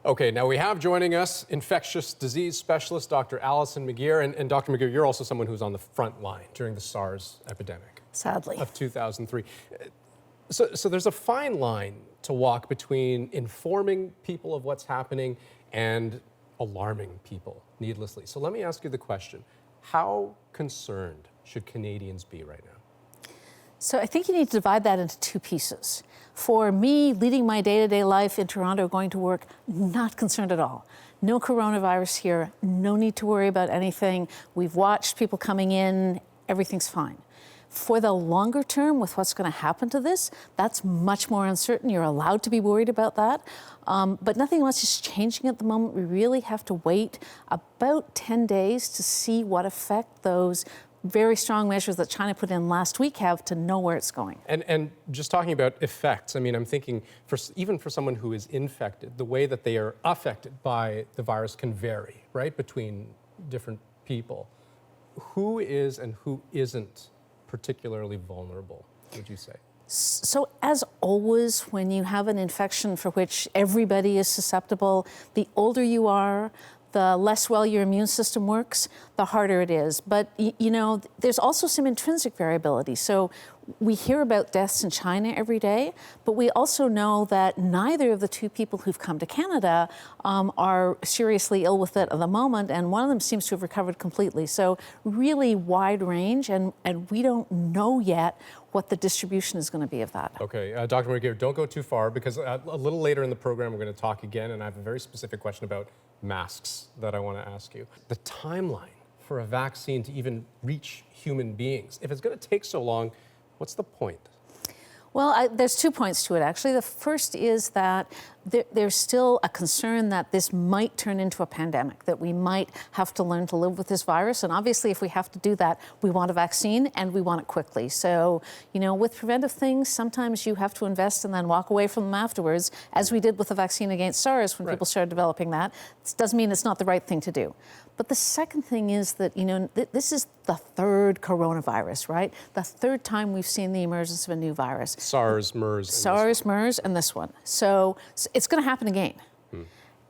Okay, now we have joining us infectious disease specialist, Dr. Allison McGeer. And Dr. McGeer, you're also someone who's on the front line during the SARS epidemic. Sadly. Of 2003. So there's a fine line to walk between informing people of what's happening and alarming people needlessly. So let me ask you the question, how concerned should Canadians be right now? So I think you need to divide that into two pieces. For me, leading my day-to-day life in Toronto, going to work, not concerned at all. No coronavirus here, no need to worry about anything. We've watched people coming in, everything's fine. For the longer term, with what's going to happen to this, that's much more uncertain. You're allowed to be worried about that. But nothing much is changing at the moment. We really have to wait about 10 days to see what effect those very strong measures that China put in last week have to know where it's going. And just talking about effects, I mean, I'm thinking even for someone who is infected, the way that they are affected by the virus can vary, right, between different people. Who is and who isn't particularly vulnerable, would you say? So as always, when you have an infection for which everybody is susceptible, the older you are, the less well your immune system works, the harder it is. But, you know, there's also some intrinsic variability. So we hear about deaths in China every day, but we also know that neither of the two people who've come to Canada are seriously ill with it at the moment, and one of them seems to have recovered completely. So really wide range, and we don't know yet what the distribution is going to be of that. Okay, Dr. McGeer, don't go too far, because a little later in the program we're going to talk again, and I have a very specific question about masks that I want to ask you. The timeline for a vaccine to even reach human beings, if it's going to take so long, what's the point? Well, there's 2 points to it, actually. The first is that there's still a concern that this might turn into a pandemic, that we might have to learn to live with this virus. And obviously, if we have to do that, we want a vaccine and we want it quickly. So, you know, with preventive things, sometimes you have to invest and then walk away from them afterwards, as we did with the vaccine against SARS when people started developing that. This doesn't mean it's not the right thing to do. But the second thing is that, you know, this is the third coronavirus, right? The third time we've seen the emergence of a new virus. SARS, MERS, and this one. So it's going to happen again.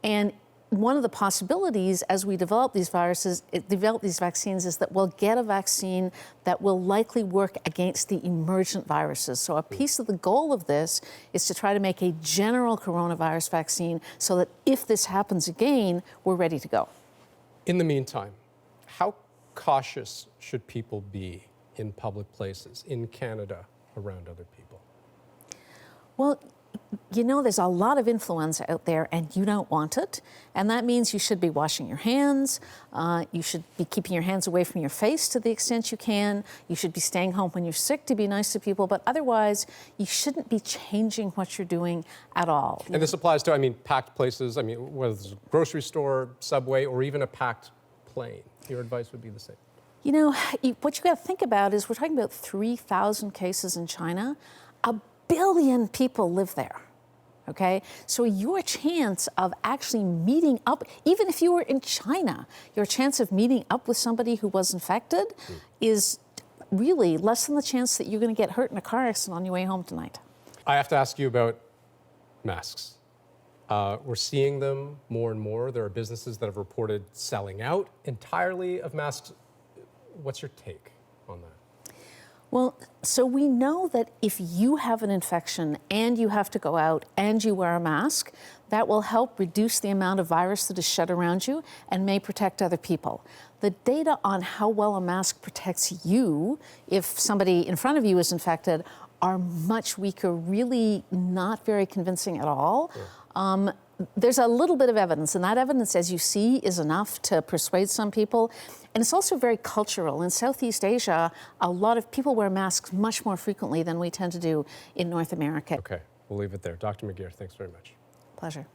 And one of the possibilities as we develop these vaccines is that we'll get a vaccine that will likely work against the emergent viruses. So a piece of the goal of this is to try to make a general coronavirus vaccine so that if this happens again, we're ready to go. In the meantime, how cautious should people be in public places, in Canada, around other people? Well, you know, there's a lot of influenza out there and you don't want it. And that means you should be washing your hands. You should be keeping your hands away from your face to the extent you can. You should be staying home when you're sick to be nice to people. But otherwise, you shouldn't be changing what you're doing at all. And this applies to, I mean, packed places. I mean, whether it's a grocery store, subway, or even a packed plane. Your advice would be the same. You know, what you got to think about is we're talking about 3,000 cases in China. 1 billion people live there, okay? So your chance of actually meeting up, even if you were in China, your chance of meeting up with somebody who was infected is really less than the chance that you're going to get hurt in a car accident on your way home tonight. I have to ask you about masks. We're seeing them more and more. There are businesses that have reported selling out entirely of masks. What's your take on that? Well, so we know that if you have an infection and you have to go out and you wear a mask, that will help reduce the amount of virus that is shed around you and may protect other people. The data on how well a mask protects you if somebody in front of you is infected are much weaker, really not very convincing at all. There's a little bit of evidence, and that evidence, as you see, is enough to persuade some people. And it's also very cultural. In Southeast Asia, a lot of people wear masks much more frequently than we tend to do in North America. Okay, we'll leave it there. Dr. McGeer, thanks very much. Pleasure.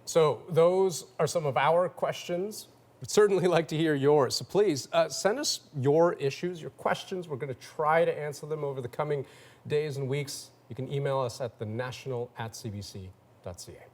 So those are some of our questions. We'd certainly like to hear yours. So please send us your issues, your questions. We're going to try to answer them over the coming days and weeks. You can email us at thenational@cbc.ca.